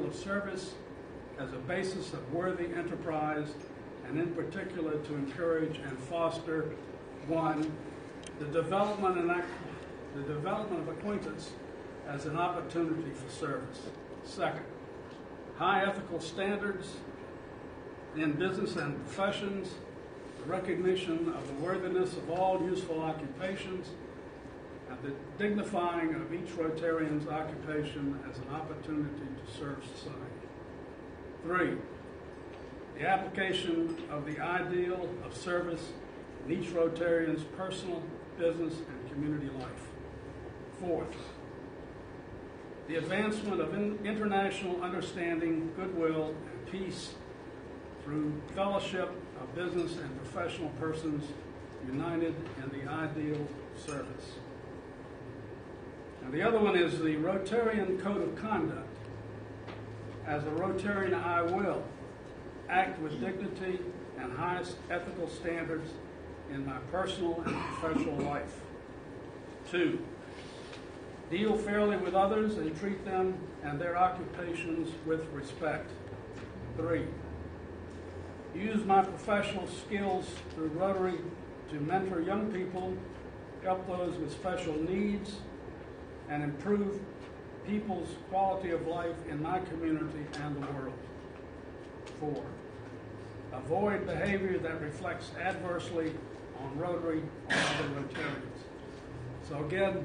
of service as a basis of worthy enterprise, and in particular to encourage and foster, 1, the development of acquaintance as an opportunity for service. 2nd, high ethical standards in business and professions, the recognition of the worthiness of all useful occupations, and the dignifying of each Rotarian's occupation as an opportunity to serve society. 3, the application of the ideal of service in each Rotarian's personal, business, and community life. 4th, the advancement of international understanding, goodwill, and peace through fellowship of business and professional persons united in the ideal service. And the other one is the Rotarian Code of Conduct. As a Rotarian, I will act with dignity and highest ethical standards in my personal and professional life. 2, deal fairly with others and treat them and their occupations with respect. 3, use my professional skills through Rotary to mentor young people, help those with special needs, and improve people's quality of life in my community and the world. 4, avoid behavior that reflects adversely on Rotary or other Rotarians. So again,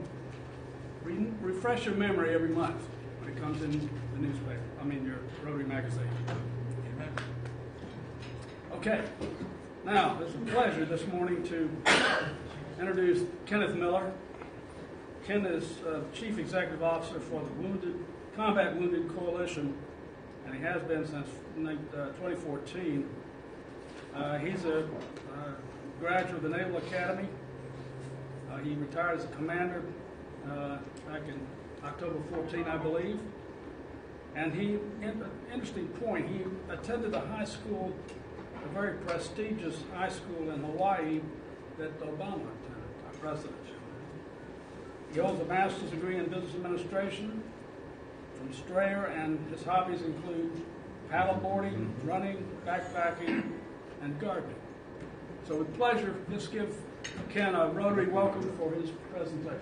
refresh your memory every month when it comes in the newspaper, your Rotary magazine. Amen. Okay, now it's a pleasure this morning to introduce Kenneth Miller. Ken is Chief Executive Officer for the Combat Wounded Coalition, and he has been since 2014. He's a graduate of the Naval Academy. He retired as a commander back in October 14, I believe. And interesting point, he attended a high school, a very prestigious high school in Hawaii that Obama attended, our president. He holds a master's degree in business administration from Strayer, and his hobbies include paddleboarding, running, backpacking, and gardening. So with pleasure, let's give Ken a Rotary welcome for his presentation.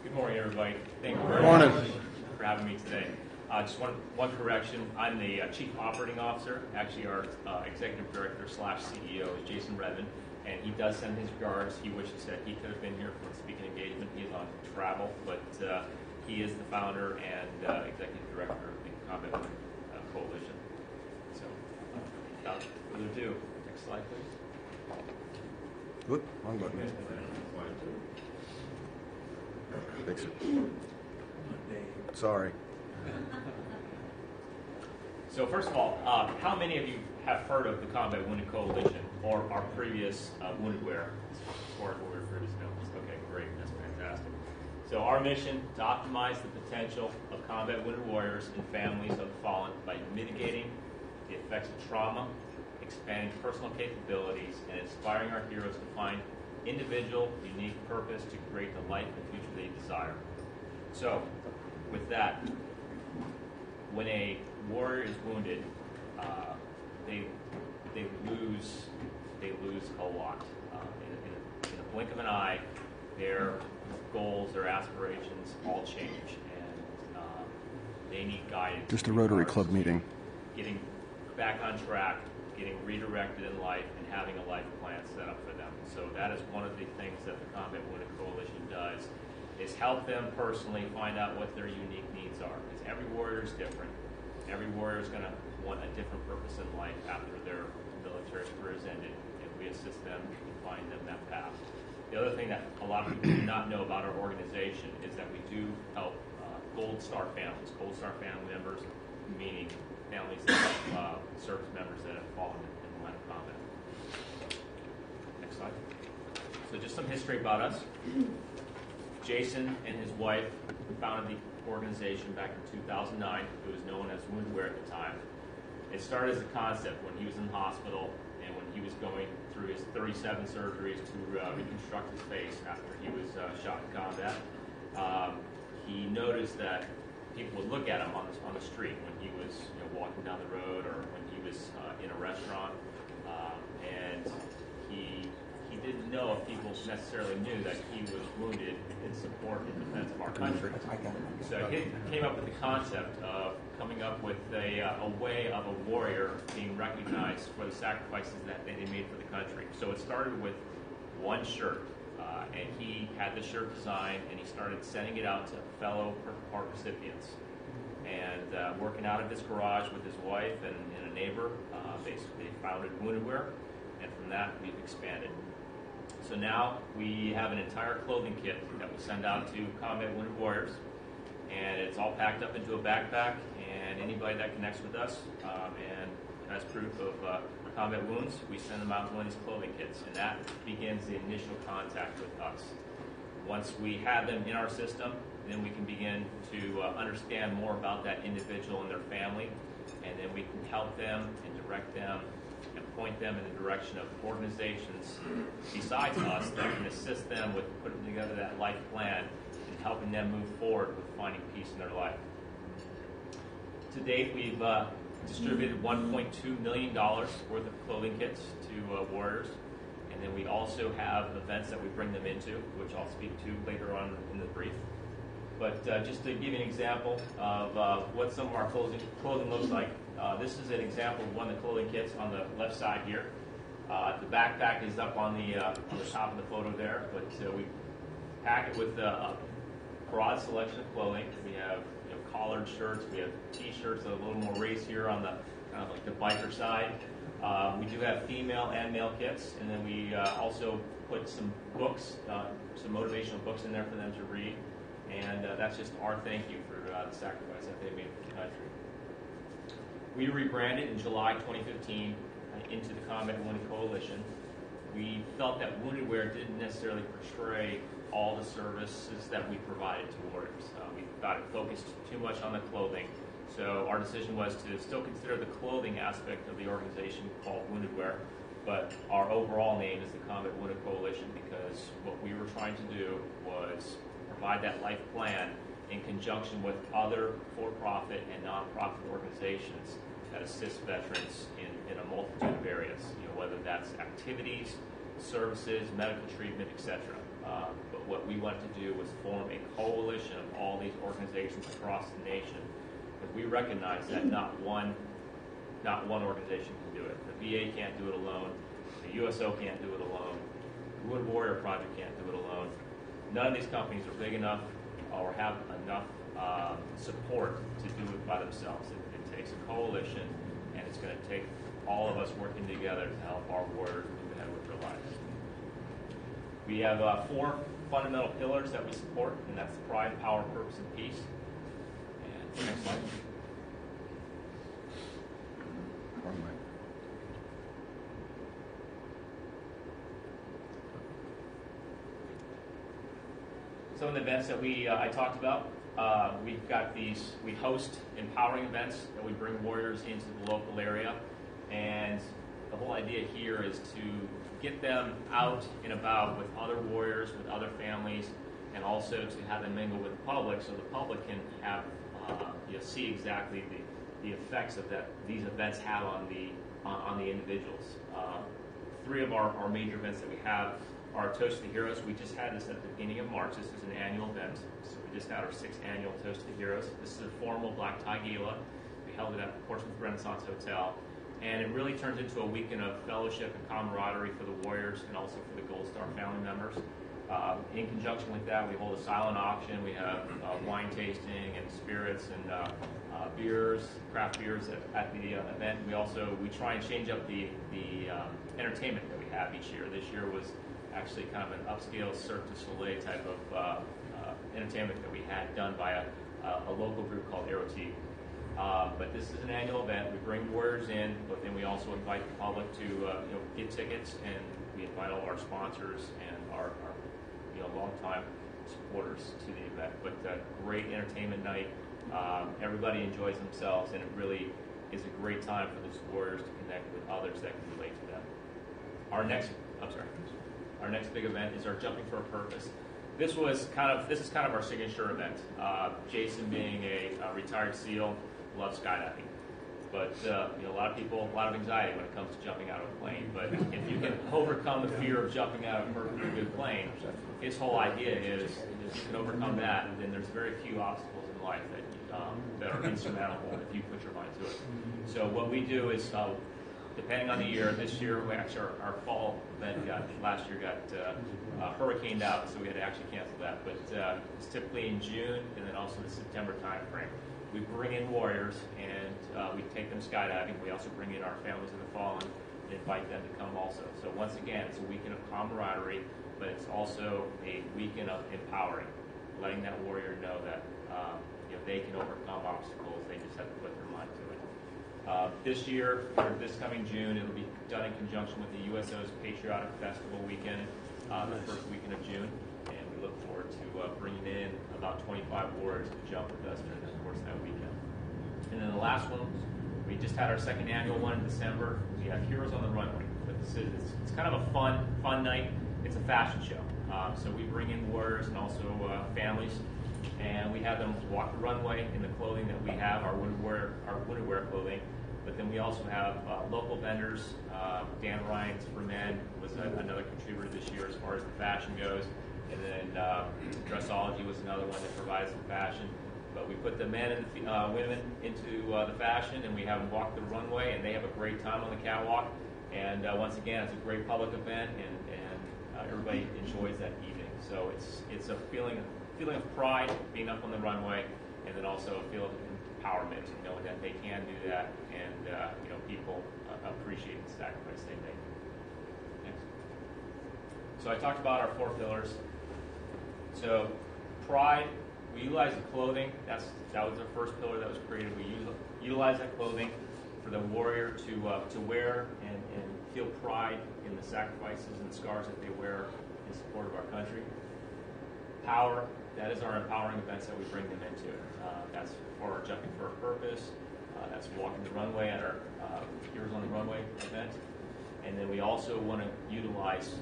Good morning, everybody. Thank you very much for having me today. Just one correction. I'm the Chief Operating Officer. Actually, our Executive Director / CEO is Jason Redmond, and he does send his regards. He wishes that he could have been here for the speaking engagement. He is on travel, but he is the founder and Executive Director of the Combat Wounded Coalition. So, without further ado, next slide, please. Whoop, wrong button. Fix it. Sorry. So first of all, how many of you have heard of the Combat Wounded Coalition or our previous Wounded Wear, as far as what we refer to as known? Okay, great. That's fantastic. So our mission to optimize the potential of combat wounded warriors and families of the fallen by mitigating the effects of trauma, expanding personal capabilities, and inspiring our heroes to find individual, unique purpose to create the life and future they desire. So, with that, when a warrior is wounded, they lose a lot. In a blink of an eye, their goals, their aspirations all change, and they need guidance. Just a Rotary Club meeting. Getting back on track, getting redirected in life, and having a life plan set up for them. So that is one of the things that the Combat Wounded Coalition does, is help them personally find out what their unique needs are. Because every warrior is different. Every warrior is going to want a different purpose in life after their military career is ended, and we assist them and find them that path. The other thing that a lot of people do not know about our organization is that we do help Gold Star families. Gold Star family members, meaning families that have service members that have fallen in the line of combat. Next slide. So just some history about us. Jason and his wife founded the organization back in 2009. It was known as Wounded Wear at the time. It started as a concept when he was in the hospital and when he was going through through his 37 surgeries to reconstruct his face after he was shot in combat. He noticed that people would look at him on the street when he was walking down the road or when he was in a restaurant, and he didn't know if people necessarily knew that he was wounded in support and defense of our country. So he came up with the concept of coming up with a way of a warrior being recognized for the sacrifices that they made for the country. So it started with one shirt, and he had the shirt designed, and he started sending it out to fellow Purple Heart recipients. And working out of his garage with his wife and a neighbor, basically founded Wounded Wear, and from that we've expanded. So now we have an entire clothing kit that we send out to combat wounded warriors, and it's all packed up into a backpack, and anybody that connects with us and has proof of combat wounds, we send them out one of these clothing kits, and that begins the initial contact with us. Once we have them in our system, then we can begin to understand more about that individual and their family, and then we can help them and direct them and point them in the direction of organizations besides us that can assist them with putting together that life plan and helping them move forward with finding peace in their life. To date, we've distributed $1.2 million worth of clothing kits to warriors, and then we also have events that we bring them into, which I'll speak to later on in the brief. But just to give you an example of what some of our clothing looks like, this is an example of one of the clothing kits on the left side here. The backpack is up on the top of the photo there, but we pack it with a broad selection of clothing. We have collared shirts, we have T-shirts that are a little more racier on the kind of like the biker side. We do have female and male kits, and then we also put some books, some motivational books in there for them to read. And that's just our thank you for the sacrifice that they made for the country. We rebranded in July 2015 into the Combat Wounded Coalition. We felt that Wounded Wear didn't necessarily portray all the services that we provided to warriors. We thought it focused too much on the clothing. So our decision was to still consider the clothing aspect of the organization called Wounded Wear, but our overall name is the Combat Wounded Coalition because what we were trying to do was provide that life plan in conjunction with other for-profit and non-profit organizations that assist veterans in a multitude of areas, whether that's activities, services, medical treatment, etc. But what we wanted to do was form a coalition of all these organizations across the nation, because we recognize that not one organization can do it. The VA can't do it alone. The USO can't do it alone. The Wounded Warrior Project can't do it alone. None of these companies are big enough or have enough support to do it by themselves. It takes a coalition, and it's going to take all of us working together to help our warriors move ahead with their lives. We have 4 fundamental pillars that we support, and that's pride, power, purpose, and peace. And next slide. Some of the events that I talked about, we've got these, we host empowering events that we bring warriors into the local area, and the whole idea here is to get them out and about with other warriors, with other families, and also to have them mingle with the public so the public can have, see exactly the effects of that these events have on the individuals. 3 of our major events that we have are Toast to the Heroes. We just had this at the beginning of March. This is an annual event. So we just had our 6th annual Toast to the Heroes. This is a formal black tie gala. We held it at the Portsmouth Renaissance Hotel. And it really turns into a weekend of fellowship and camaraderie for the warriors and also for the Gold Star family members. In conjunction with that, we hold a silent auction. We have wine tasting and spirits and beers, craft beers at the event. We try and change up the entertainment that we have each year. This year was actually kind of an upscale Cirque du Soleil type of entertainment that we had done by a local group called Rotary. But this is an annual event. We bring warriors in, but then we also invite the public to get tickets, and we invite all our sponsors and our longtime supporters to the event. But great entertainment night. Everybody enjoys themselves, and it really is a great time for those warriors to connect with others that can relate to them. Our next big event is our Jumping for a Purpose. This is kind of our signature event. Jason, being a retired SEAL, loves skydiving, but a lot of people, a lot of anxiety when it comes to jumping out of a plane. But if you can overcome the fear of jumping out of a perfectly good plane, his whole idea is if you can overcome that, then there's very few obstacles in life that are insurmountable if you put your mind to it. So what we do is, depending on the year, this year, our fall event last year got hurricaned out, so we had to actually cancel that. But it's typically in June and then also the September time frame. We bring in warriors and we take them skydiving. We also bring in our families of the fallen and invite them to come also. So once again, it's a weekend of camaraderie, but it's also a weekend of empowering, letting that warrior know that they can overcome obstacles. They just have to put their mind to it. This year, or this coming June, it'll be done in conjunction with the USO's Patriotic Festival weekend, the first weekend of June, and we look forward to bringing in about 25 warriors to jump with us during the course of that weekend. And then the last one, we just had our second annual one in December. We have Heroes on the Runway, but it's kind of a fun night. It's a fashion show, so we bring in warriors and also families, and we have them walk the runway in the clothing that we have, our winter wear clothing. But then we also have local vendors. Dan Ryan's for Men was another contributor this year as far as the fashion goes. And then Dressology was another one that provides the fashion. But we put the men and the women into the fashion, and we have them walk the runway, and they have a great time on the catwalk. And once again, it's a great public event, and everybody enjoys that evening. So it's a feeling of pride being up on the runway, and then also a feeling of empowerment, knowing that they can do that, and people appreciate the sacrifice they make. Next. So I talked about our 4 pillars. So pride, we utilize the clothing. That was the first pillar that was created. We utilize that clothing for the warrior to wear and feel pride in the sacrifices and the scars that they wear in support of our country. Power, that is our empowering events that we bring them into. That's for our Jumping for a Purpose. That's walking the runway at our Heroes on the Runway event. And then we also want to utilize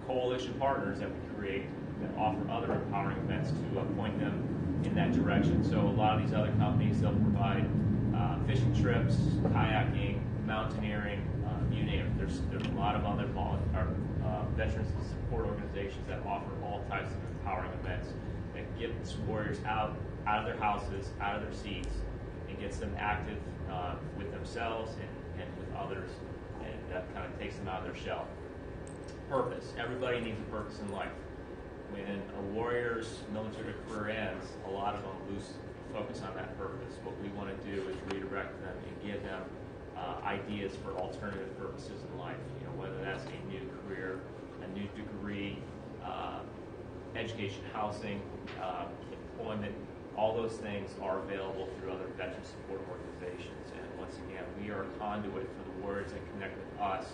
coalition partners that we create that offer other empowering events to point them in that direction. So a lot of these other companies, they'll provide fishing trips, kayaking, mountaineering, you name it. There's a lot of other veterans support organizations that offer all types of empowering events that get these warriors out of their houses, out of their seats, and gets them active with themselves and with others, and that kind of takes them out of their shell. Purpose. Everybody needs a purpose in life. When a warrior's military career ends, a lot of them lose focus on that purpose. What we want to do is redirect them and give them ideas for alternative purposes in life. Whether that's a new career, a new degree, education, housing, employment. All those things are available through other veteran support organizations. And once again, we are a conduit for the warriors that connect with us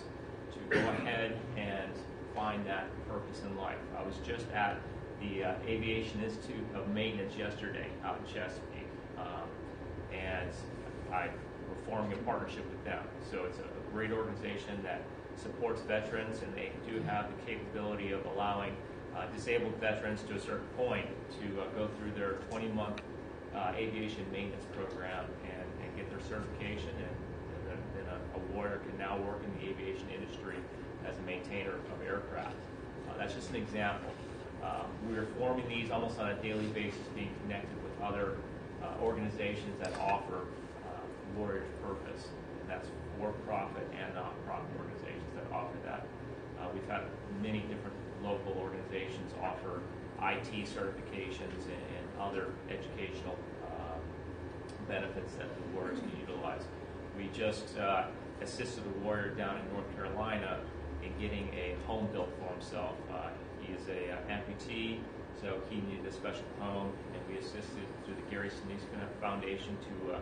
to go ahead and find that purpose in life. I was just at the Aviation Institute of Maintenance yesterday out in Chesapeake, and we're forming a partnership with them. So it's a great organization that supports veterans, and they do have the capability of allowing disabled veterans to a certain point to go through their 20-month aviation maintenance program and get their certification, and then a warrior can now work in the aviation industry as a maintainer of aircraft. That's just an example. We're forming these almost on a daily basis, being connected with other organizations that offer warriors purpose, and that's for-profit and non-profit organizations that offer that. We've had many different local organizations offer IT certifications and other educational benefits that the warriors can utilize. We just assisted a warrior down in North Carolina in getting a home built for himself. He is an amputee, so he needed a special home, and we assisted through the Gary Sinise Foundation to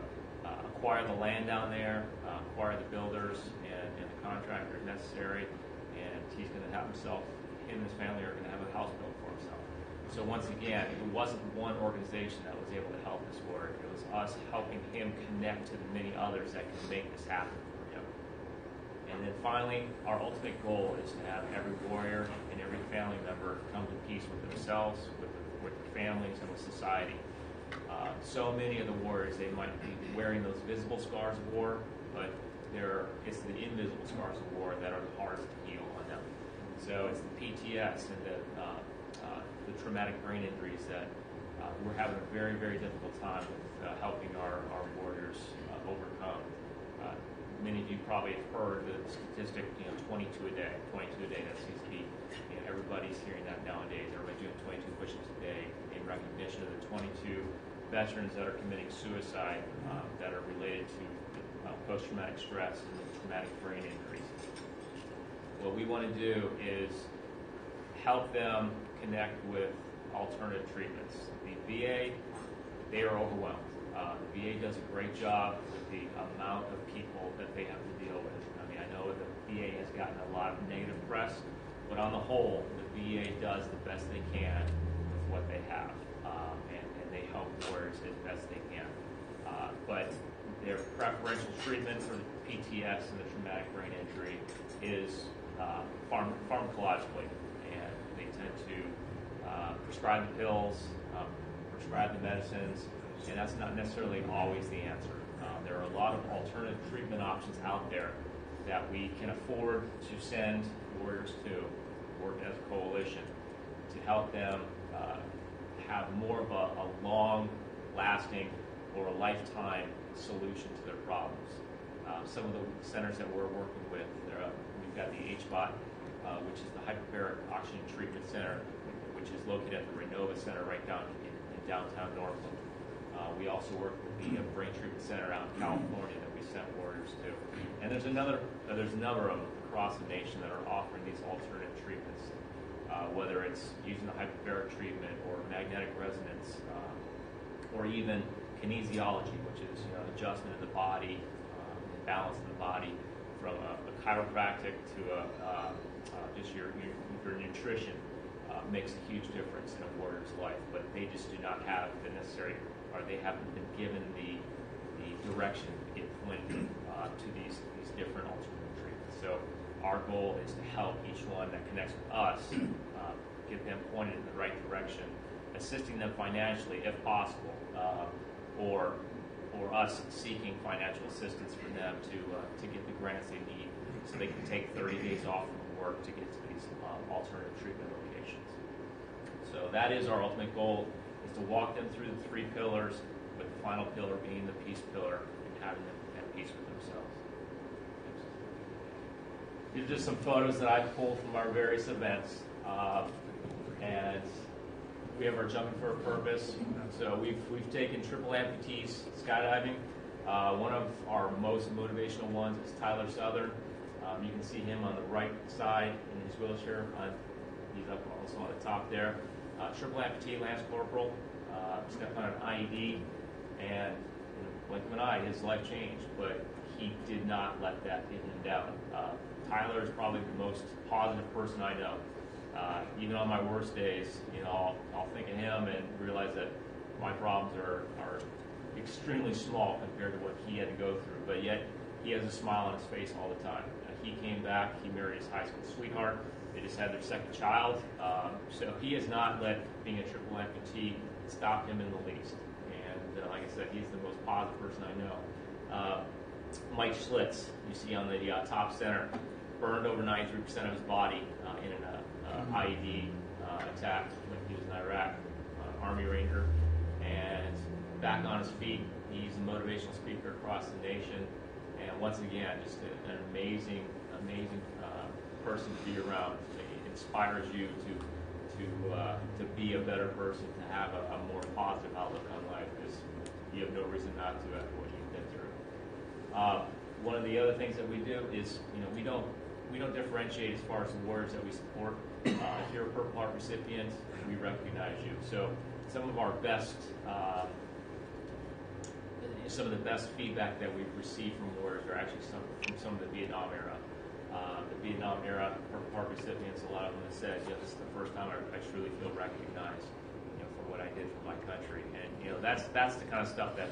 acquire the land down there, acquire the builders and the contractors necessary, and he's going to have himself, him and his family are going to have a house built for himself. So once again, it wasn't one organization that was able to help this warrior. It was us helping him connect to the many others that can make this happen for him. And then finally, our ultimate goal is to have every warrior and every family member come to peace with themselves, with their families, and with society. So many of the warriors, they might be wearing those visible scars of war, but it's the invisible scars of war that are the hardest to heal on them. So it's the PTS and the traumatic brain injuries that we're having a very, very difficult time with helping our warriors overcome. Many of you probably have heard the statistic, 22 a day. 22 a day, that seems to be, everybody's hearing that nowadays. Everybody's doing 22 push-ups a day in recognition of the 22 veterans that are committing suicide that are related to post-traumatic stress and traumatic brain injuries. What we want to do is help them connect with alternative treatments. The VA, they are overwhelmed. The VA does a great job with the amount of people that they have to deal with. I mean, I know the VA has gotten a lot of negative press, but on the whole, the VA does the best they can with what they have, and they help warriors as best they can. But their preferential treatment for the PTS and the traumatic brain injury is pharmacologically, and they tend to prescribe the pills, prescribe the medicines, and that's not necessarily always the answer. There are a lot of alternative treatment options out there that we can afford to send warriors to, work as a coalition, to help them have more of a long-lasting or a lifetime solution to their problems. Some of the centers that we're working with, we've got the HBOT, which is the Hyperbaric Oxygen Treatment Center, which is located at the Renova Center right down in downtown Northland. We also work with the Brain Treatment Center out in California that we sent warriors to. And there's a number of them across the nation that are offering these alternative treatments, whether it's using the hyperbaric treatment or magnetic resonance, or even kinesiology, which is adjustment of the body, balance of the body, from a chiropractic to just your nutrition makes a huge difference in a warrior's life. But they just do not have the necessary, or they haven't been given the direction to get pointed to these different alternative treatments. So our goal is to help each one that connects with us, get them pointed in the right direction, assisting them financially if possible, or us seeking financial assistance for them to get the grants they need so they can take 30 days off from work to get to these alternative treatment locations. So that is our ultimate goal, is to walk them through the 3 pillars, with the final pillar being the peace pillar and having them at peace with themselves. These are just some photos that I pulled from our various events. And we have our Jumping for a Purpose. So we've taken triple amputees skydiving. One of our most motivational ones is Tyler Southern. You can see him on the right side in his wheelchair. He's up also on the top there. Triple amputee, Lance Corporal, stepped on an IED, and like when his life changed, but he did not let that get him down. Tyler is probably the most positive person I know. Even on my worst days, I'll think of him and realize that my problems are extremely small compared to what he had to go through. But yet, he has a smile on his face all the time. He came back. He married his high school sweetheart. They just had their second child. So he has not let being a triple amputee stop him in the least. And like I said, he's the most positive person I know. Mike Schlitz, you see on the top center, burned over 93% of his body in an IED attack when he was in Iraq, Army Ranger, and back on his feet. He's a motivational speaker across the nation, and once again, just an amazing person to be around. It inspires you to be a better person, to have a more positive outlook on life, because you have no reason not to after what you've been through. One of the other things that we do is, we don't differentiate as far as the warriors that we support. If you're a Purple Heart recipient, we recognize you. So some of the best feedback that we've received from warriors are actually from some of the Vietnam era. The Vietnam era Purple Heart recipients, a lot of them have said, this is the first time I truly feel recognized, for what I did for my country. And that's the kind of stuff that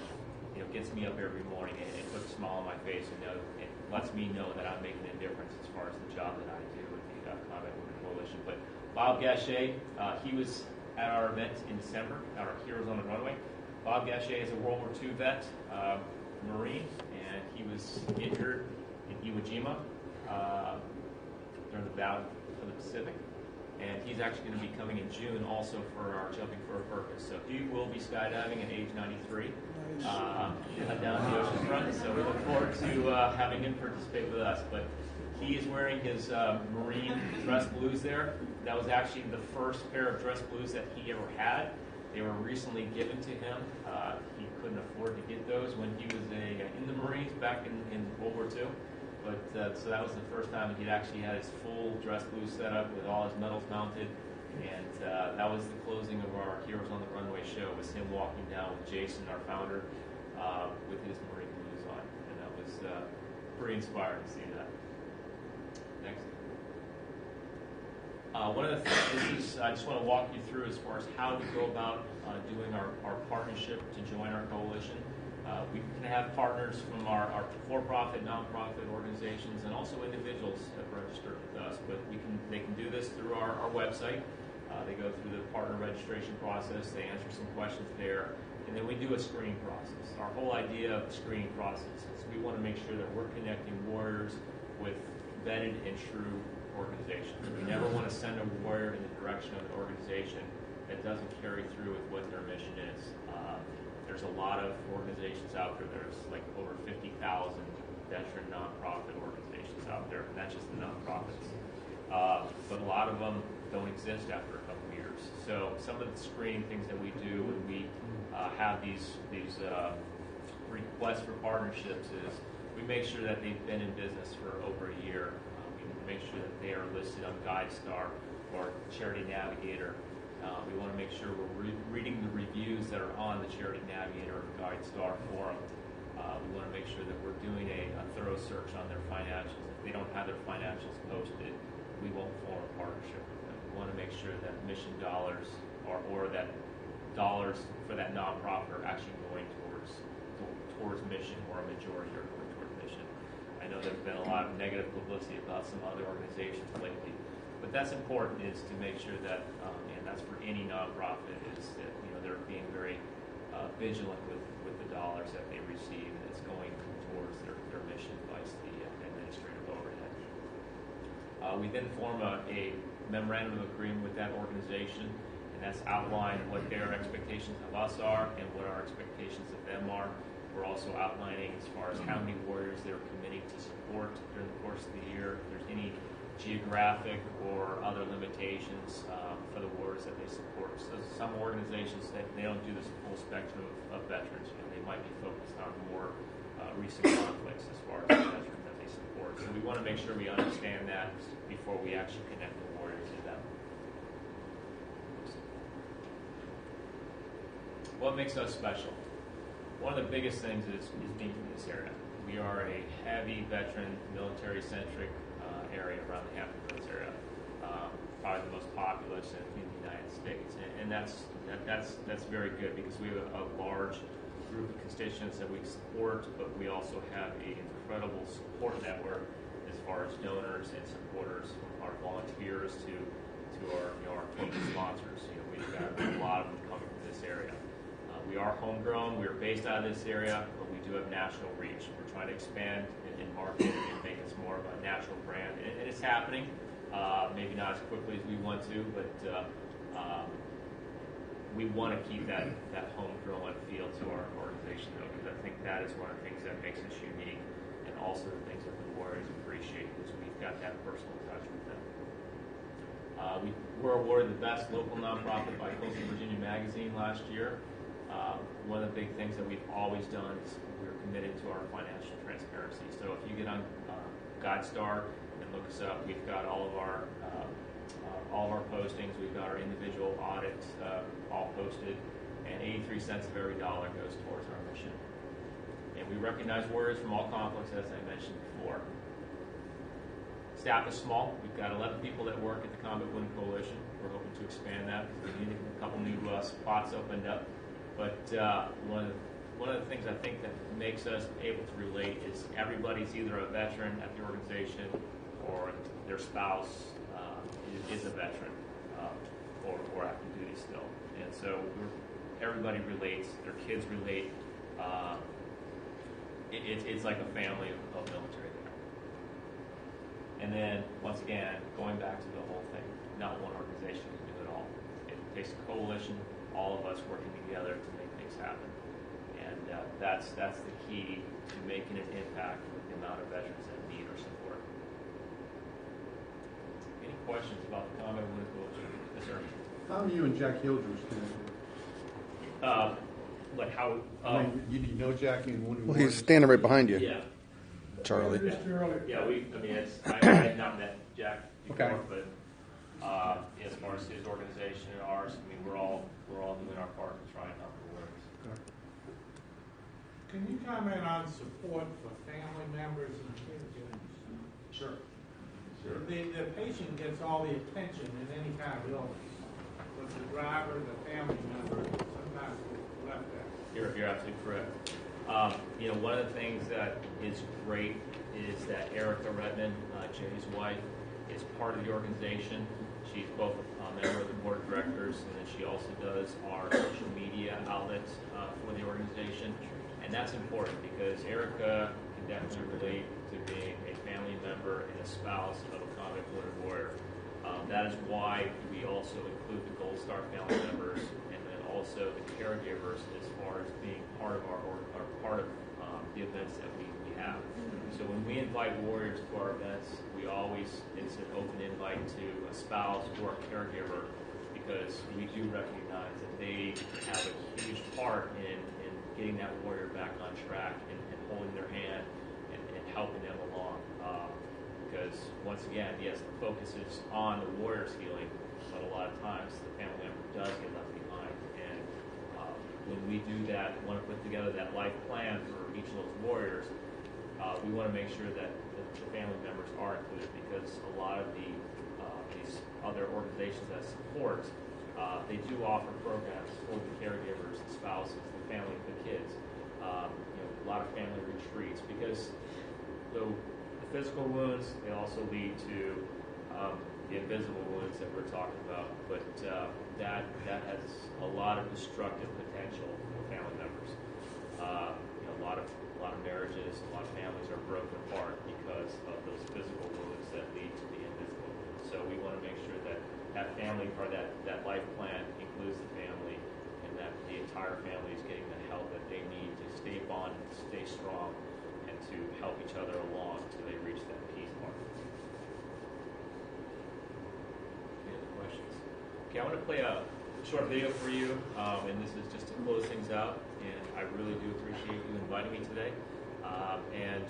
gets me up every morning and puts a smile on my face, and lets me know that I'm making a difference as far as the job that I do with the Combat Women Coalition. But Bob Gachet, he was at our event in December, at our Heroes on the Runway. Bob Gachet is a World War II vet, Marine, and he was injured in Iwo Jima during the Battle of the Pacific. And he's actually going to be coming in June also for our Jumping for a Purpose. So he will be skydiving at age 93 down the ocean front. So we look forward to having him participate with us. But he is wearing his Marine dress blues there. That was actually the first pair of dress blues that he ever had. They were recently given to him. He couldn't afford to get those when he was in the Marines back in World War II. But so that was the first time he'd actually had his full dress blue set up with all his medals mounted. And that was the closing of our Heroes on the Runway show, was him walking down with Jason, our founder, with his Marine blues on. And that was pretty inspiring to see that. Next. One of the things I just want to walk you through as far as how we go about doing our partnership to join our coalition. We can have partners from our for-profit, non-profit organizations, and also individuals have registered with us. But they can do this through our website. They go through the partner registration process. They answer some questions there, and then we do a screening process. Our whole idea of the screening process is we want to make sure that we're connecting warriors with vetted and true organizations. We never want to send a warrior in the direction of an organization that doesn't carry through with what their mission is. There's a lot of organizations out there. There's like over 50,000 veteran nonprofit organizations out there, and that's just the nonprofits. But a lot of them don't exist after a couple of years. So some of the screening things that we do when we have these requests for partnerships is we make sure that they've been in business for over a year. We make sure that they are listed on GuideStar or Charity Navigator. We want to make sure we're reading the reviews that are on the Charity Navigator or GuideStar forum. We want to make sure that we're doing a thorough search on their financials. If they don't have their financials posted, we won't form a partnership with them. We want to make sure that mission dollars or that dollars for that nonprofit are actually going towards mission, or a majority are going towards mission. I know there's been a lot of negative publicity about some other organizations lately. But that's important, is to make sure that, and that's for any nonprofit, is that they're being very vigilant with the dollars that they receive, and it's going towards their mission plus the administrative overhead. We then form a memorandum of agreement with that organization, and that's outlined what their expectations of us are and what our expectations of them are. We're also outlining as far as how many warriors they're committing to support during the course of the year. If there's any geographic or other limitations for the warriors that they support. So some organizations, they don't do this full spectrum of veterans. They might be focused on more recent conflicts as far as the veterans that they support. So we want to make sure we understand that before we actually connect the warriors to them. What makes us special? One of the biggest things is being from this area. We are a heavy veteran, military-centric area around the Hampton area, probably the most populous in the United States, and that's very good because we have a large group of constituents that we support, but we also have an incredible support network as far as donors and supporters, our volunteers to our paid sponsors. We've got a lot of them coming from this area. We are homegrown. We are based out of this area, but we do have national reach. We're trying to expand and market and make us more of a national brand. And it's happening. Maybe not as quickly as we want to, but we want to keep that homegrown feel to our organization, though, because I think that is one of the things that makes us unique, and also the things that the warriors appreciate, because we've got that personal touch with them. We were awarded the best local nonprofit by Coastal Virginia Magazine last year. One of the big things that we've always done is we're committed to our financial transparency. So if you get on GuideStar and look us up, we've got all of our postings. We've got our individual audits all posted, and 83 cents of every dollar goes towards our mission. And we recognize warriors from all conflicts, as I mentioned before. Staff is small. We've got 11 people that work at the Combat Women Coalition. We're hoping to expand that because we need a couple new spots opened up. But one of the one of the things I think that makes us able to relate is everybody's either a veteran at the organization or their spouse is a veteran or active duty still. And so everybody relates, their kids relate. It's like a family of military there. And then, once again, going back to the whole thing, not one organization can do it all. It takes a coalition, all of us working together to make things happen. And that's the key to making an impact with the amount of veterans that need our support. Any questions about the combat wound coalition? Yes, sir. How are you and Jack Hildress connected? Like how? I mean, you know Jackie and Woody. Well, he's standing right behind you, Yeah. Charlie. Yeah, I had not met Jack before, Okay. but as far as his organization and ours, I mean, we're all doing our part to try and help the warriors. Can you comment on support for family members and caregivers? Sure. The patient gets all the attention in any kind of illness, but the driver, the family member, sometimes gets left out. You're absolutely correct. One of the things that is great is that Erica Redmond, Jay's wife, is part of the organization. She's both a member of the board of directors, and then she also does our social media outlets for the organization. And that's important because Erica can definitely relate to being a family member and a spouse of a combat wounded warrior. That is why we also include the Gold Star family members and then also the caregivers as far as being part of the events that we have. So when we invite warriors to our events, it's an open invite to a spouse or a caregiver because we do recognize that they have a huge part in getting that warrior back on track and holding their hand and helping them along. Because once again, yes, the focus is on the warrior's healing, but a lot of times the family member does get left behind. And when we do that, want to put together that life plan for each of those warriors, we want to make sure that the family members are included because a lot of these other organizations that support, they do offer programs for the caregivers, the spouses, the family, the kids. A lot of family retreats because though the physical wounds, they also lead to the invisible wounds that we're talking about, but that has a lot of destructive potential for family members. A lot of marriages, a lot of families are broken apart because of those physical wounds that lead to the invisible wounds. So we want to make sure that family or that life plan includes the family and that the entire family is getting the help that they need to stay bonded, stay strong, and to help each other along until they reach that peace mark. Any other questions? Okay, I want to play a short video for you, and this is just to close things out. And I really do appreciate you inviting me today. And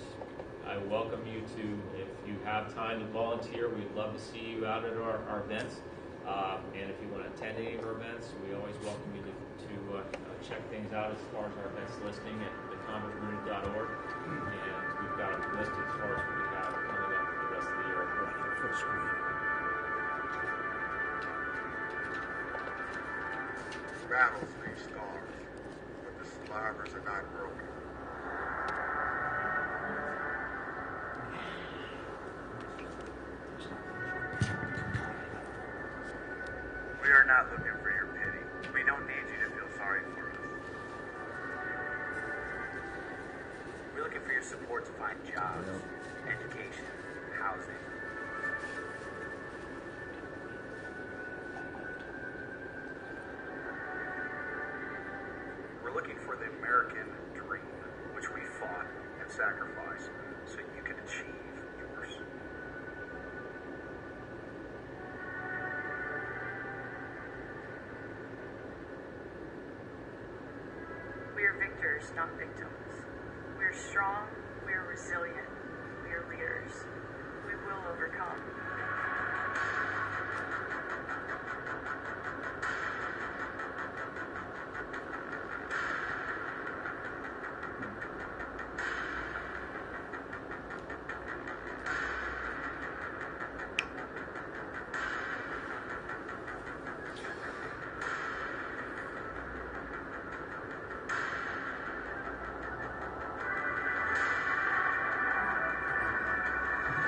I welcome you to, if you have time to volunteer, we'd love to see you out at our events. And if you want to attend any of our events, we always welcome you to check things out as far as our events listing at thecombatwounded.org. And we've got a list as far as what we have coming up for the rest of the year. Battles leave scars, but the survivors are not broken. We are not looking for your pity. We don't need you to feel sorry for us. We're looking for your support to find jobs, education, housing. We're looking for the American dream, which we fought and sacrificed so you can achieve yours. We are victors, not victims. We are strong, we are resilient, we are leaders. We will overcome.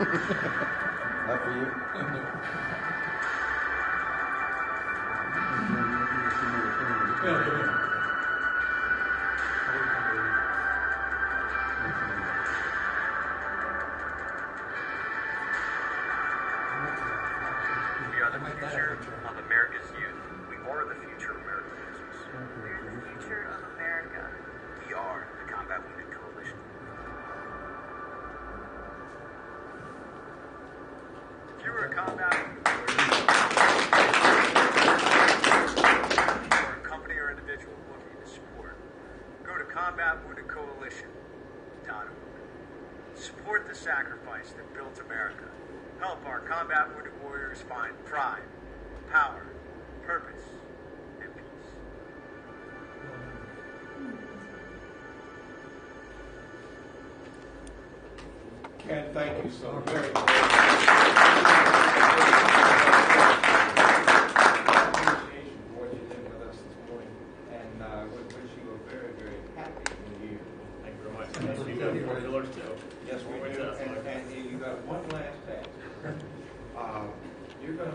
Not for you. We are the future of America's youth. We are the future of American business. We're the future of America. We are the Combat Wounded Coalition. If you were a combat or a company or individual looking to support, go to combatwoundedcoalition.org. Support the sacrifice that built America. Help our combat wounded warriors find pride, power, purpose, and peace. Ken, thank you so very much. Appreciation for what you did with us this morning, and we wish you a very, very happy new year. Thank you very much. Yes, you got more pillars too. Yes, we More do. to us. And you got one last task. You're gonna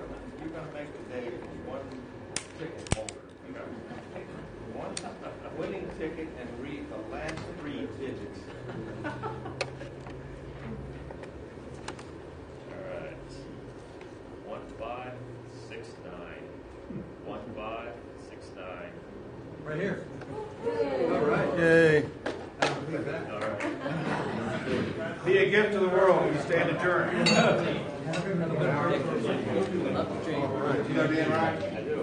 make the day one ticket holder. You know, pick one winning ticket and read the last 3 digits. All right. 1569. 1569. Right here. Yay. All right. Be a gift to the world. We stand adjourned. You know Dan Ryan? I do.